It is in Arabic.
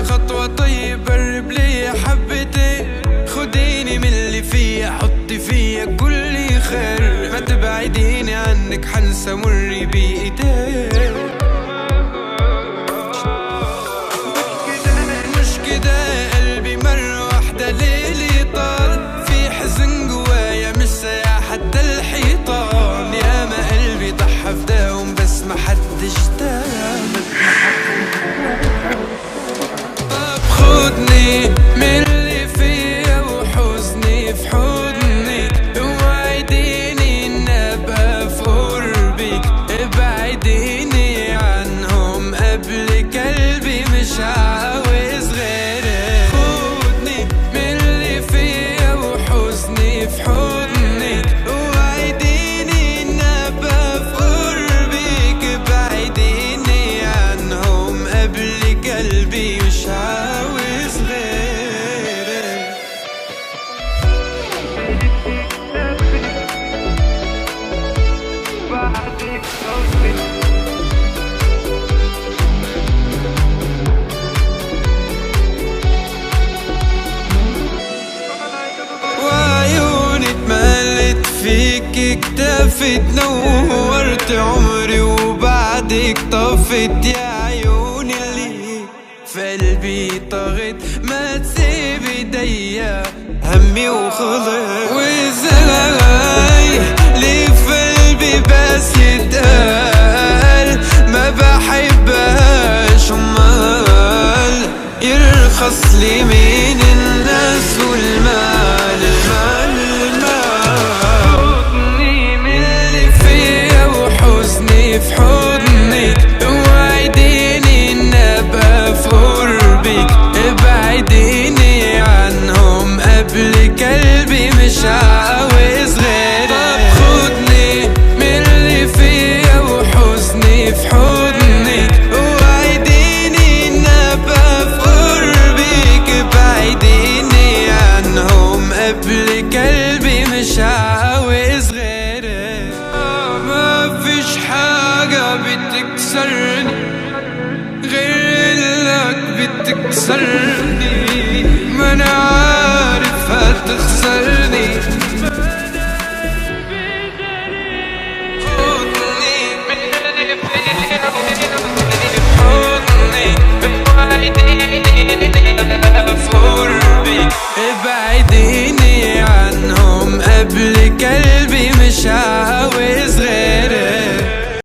خطوة طيب قرب لي حبتين، خديني من اللي فيا حطي فيا كل خير، ما تبعديني عنك حنسى مري بإيديك. مش كده قلبي مرة واحدة ليلي طال، في حزن جوايا مش سايع حتى الحيطان، يا ما قلبي ضحى فداهم بس ما حدش دام. طب خدني من اللي فيا وحزني في حضني، وعديني ان ابقى في قربك، ابعديني عنهم قبل قلبي مش عاوز غيرك. خدني من اللي فيا وحزني في حضني، وعديني ان ابقى في قربك، ابعديني عنهم قبل قلبي مش عاوز غيرك. وعيوني اتملت فيك اكتفت، نورت عمري وبعدك طفت، يا عيوني اللي في قلبي طغت، ما تسيب ايديا همي وخلص. وازاي ليه في قلبي بس يتقال ما بحبهاش، امال يرخص لي من الناس والمال، خدني من اللي فيا وحزني في حضني، وعديني ان ابقى في قربك، ابعديني عنهم قبل قلبي مش عاوز غيرك. طب خدني من اللي فيا وحزني في حضني، وعديني ان ابقى في قربك، ابعديني عنهم قبل قلبي مش عاوز غيرك. ما فيش حاجة بتكسرني غير انك بتكسرني، ما انا عارف هتخسرني. خدني من اللي فيا حضني، ابعديني ابعديني عنهم قبل كلمة